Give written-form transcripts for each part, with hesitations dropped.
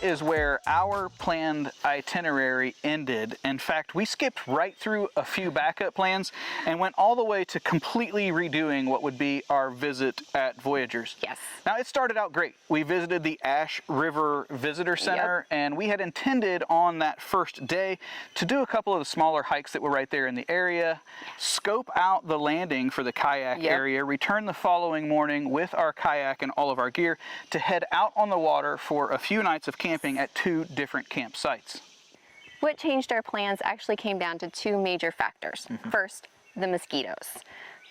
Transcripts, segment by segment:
is where our planned itinerary ended. In fact, we skipped right through a few backup plans and went all the way to completely redoing what would be our visit at Voyageurs. Yes. Now, it started out great. We visited the Ash River Visitor Center, and we had intended on that first day to do a couple of the smaller hikes that were right there in the area, scope out the landing for the kayak area, return the following morning with our kayak and all of our gear to head out on the water for a few nights of camping at 2 different campsites. What changed our plans actually came down to 2 major factors. First, the mosquitoes.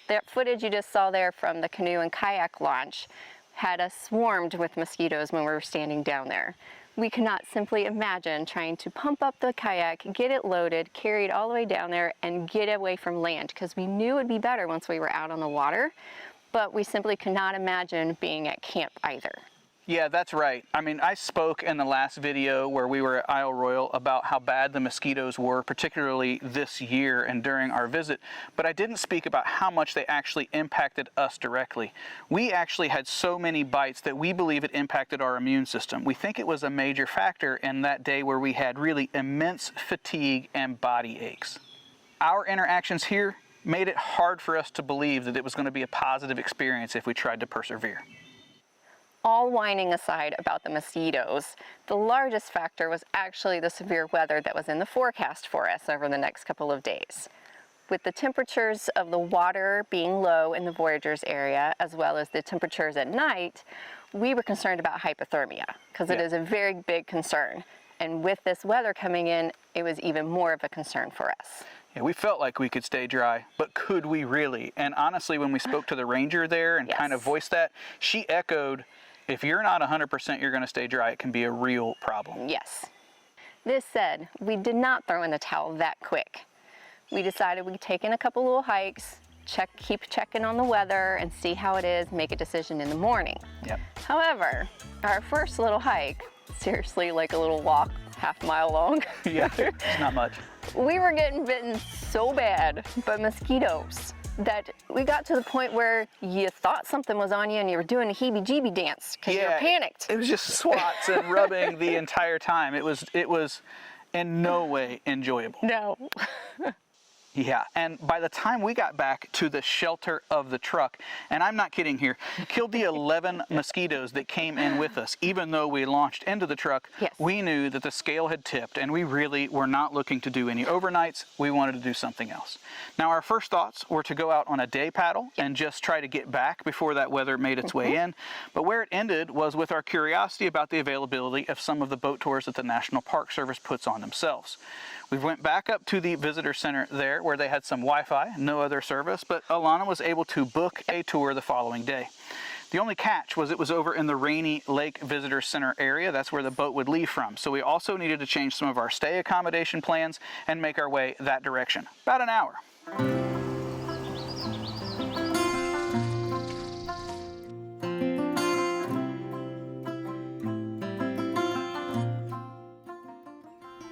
That footage you just saw there from the canoe and kayak launch had us swarmed with mosquitoes when we were standing down there. We could not simply imagine trying to pump up the kayak, get it loaded, carry it all the way down there, and get away from land, because we knew it would be better once we were out on the water, but we simply could not imagine being at camp either. Yeah, that's right. I mean, I spoke in the last video where we were at Isle Royale about how bad the mosquitoes were, particularly this year and during our visit, but I didn't speak about how much they actually impacted us directly. We actually had so many bites that we believe it impacted our immune system. We think it was a major factor in that day where we had really immense fatigue and body aches. Our interactions here made it hard for us to believe that it was going to be a positive experience if we tried to persevere. All whining aside about the mosquitoes, the largest factor was actually the severe weather that was in the forecast for us over the next couple of days. With the temperatures of the water being low in the Voyageurs area, as well as the temperatures at night, we were concerned about hypothermia, because it is a very big concern. And with this weather coming in, it was even more of a concern for us. Yeah, we felt like we could stay dry, but could we really? And honestly, when we spoke to the ranger there and kind of voiced that, she echoed, if you're not 100% you're going to stay dry, it can be a real problem. Yes. This said, we did not throw in the towel that quick. We decided we'd take in a couple little hikes, keep checking on the weather and see how it is, make a decision in the morning. Yep. However, our first little hike, seriously like a little walk, half-mile long. Yeah, it's not much. We were getting bitten so bad by mosquitoes that we got to the point where you thought something was on you and you were doing a heebie-jeebie dance because you were panicked. It was just swats and rubbing the entire time. It was in no way enjoyable. No. Yeah, and by the time we got back to the shelter of the truck, and I'm not kidding here, killed the 11 mosquitoes that came in with us. Even though we launched into the truck, we knew that the scale had tipped and we really were not looking to do any overnights. We wanted to do something else. Now, our first thoughts were to go out on a day paddle and just try to get back before that weather made its way in. But where it ended was with our curiosity about the availability of some of the boat tours that the National Park Service puts on themselves. We went back up to the visitor center there where they had some Wi-Fi, no other service, but Alana was able to book a tour the following day. The only catch was it was over in the Rainy Lake Visitor Center area. That's where the boat would leave from. So we also needed to change some of our stay accommodation plans and make our way that direction. About an hour.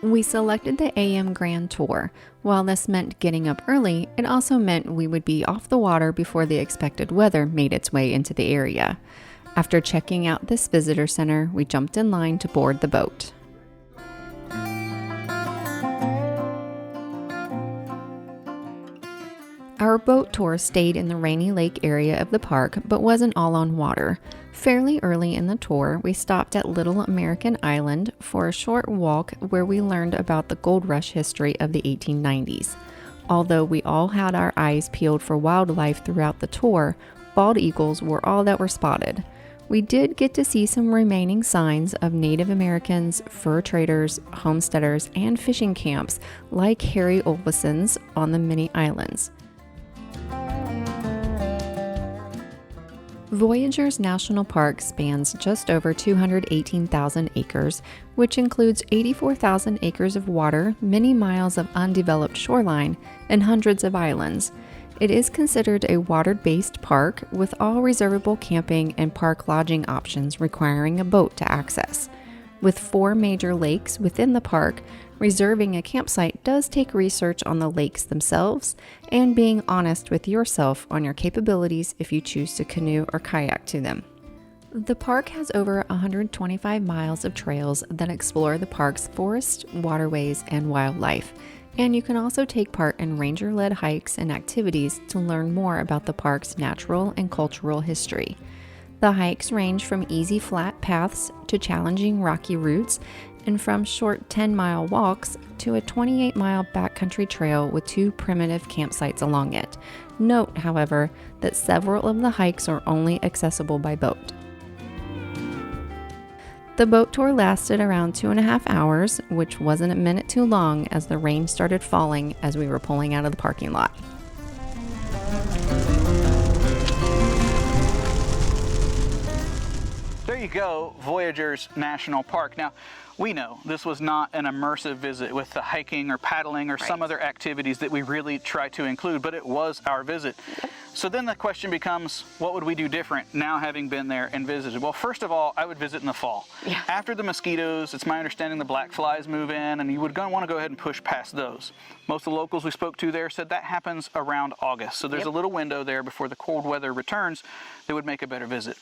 We selected the AM Grand Tour. While this meant getting up early, it also meant we would be off the water before the expected weather made its way into the area. After checking out this visitor center, we jumped in line to board the boat. Our boat tour stayed in the Rainy Lake area of the park, but wasn't all on water. Fairly early in the tour, we stopped at Little American Island for a short walk where we learned about the gold rush history of the 1890s. Although we all had our eyes peeled for wildlife throughout the tour, bald eagles were all that were spotted. We did get to see some remaining signs of Native Americans, fur traders, homesteaders, and fishing camps like Harry Oleson's on the many islands. Voyageurs National Park spans just over 218,000 acres, which includes 84,000 acres of water, many miles of undeveloped shoreline, and hundreds of islands. It is considered a water-based park with all reservable camping and park lodging options requiring a boat to access. With 4 major lakes within the park, reserving a campsite does take research on the lakes themselves and being honest with yourself on your capabilities if you choose to canoe or kayak to them. The park has over 125 miles of trails that explore the park's forests, waterways, and wildlife. And you can also take part in ranger-led hikes and activities to learn more about the park's natural and cultural history. The hikes range from easy flat paths to challenging rocky routes, and from short 10-mile walks to a 28-mile backcountry trail with 2 primitive campsites along it. Note, however, that several of the hikes are only accessible by boat. The boat tour lasted around 2.5 hours, which wasn't a minute too long as the rain started falling as we were pulling out of the parking lot. There you go, Voyageurs National Park. Now, we know this was not an immersive visit with the hiking or paddling or some other activities that we really try to include, but it was our visit. So then the question becomes, what would we do different now having been there and visited? Well, first of all, I would visit in the fall. Yeah. After the mosquitoes, it's my understanding the black flies move in, and you would want to go ahead and push past those. Most of the locals we spoke to there said that happens around August. So there's a little window there before the cold weather returns that would make a better visit.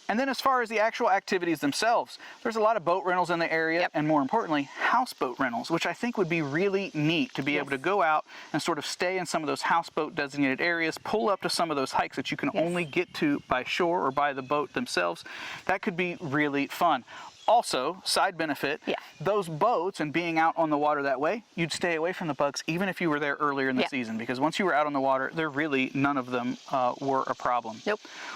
And then as far as the actual activities themselves, there's a lot of boat rentals in the area, and more importantly, houseboat rentals, which I think would be really neat to be able to go out and sort of stay in some of those houseboat designated areas, pull up to some of those hikes that you can only get to by shore or by the boat themselves. That could be really fun. Also, side benefit, those boats and being out on the water that way, you'd stay away from the bugs even if you were there earlier in the season, because once you were out on the water, there really none of them were a problem.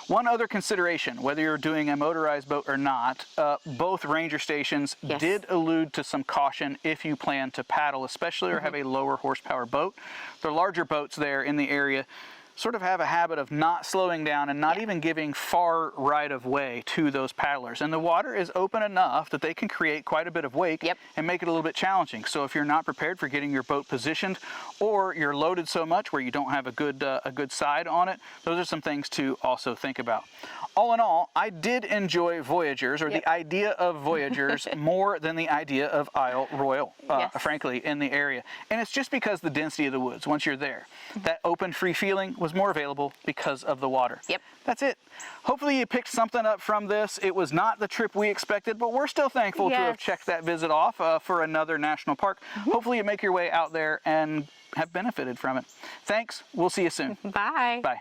One other consideration, whether you're doing a motorized boat or not, both ranger stations did allude to some caution if you plan to paddle, especially or have a lower horsepower boat. The larger boats there in the area sort of have a habit of not slowing down and not even giving far right of way to those paddlers. And the water is open enough that they can create quite a bit of wake and make it a little bit challenging. So if you're not prepared for getting your boat positioned, or you're loaded so much where you don't have a good side on it, those are some things to also think about. All in all, I did enjoy Voyageurs, or the idea of Voyageurs, more than the idea of Isle Royale, frankly, in the area. And it's just because the density of the woods, once you're there, that open, free feeling was more available because of the water. That's it. Hopefully you picked something up from this. It was not the trip we expected, but we're still thankful to have checked that visit off for another national park. Hopefully you make your way out there and have benefited from it. Thanks. We'll see you soon. Bye. Bye.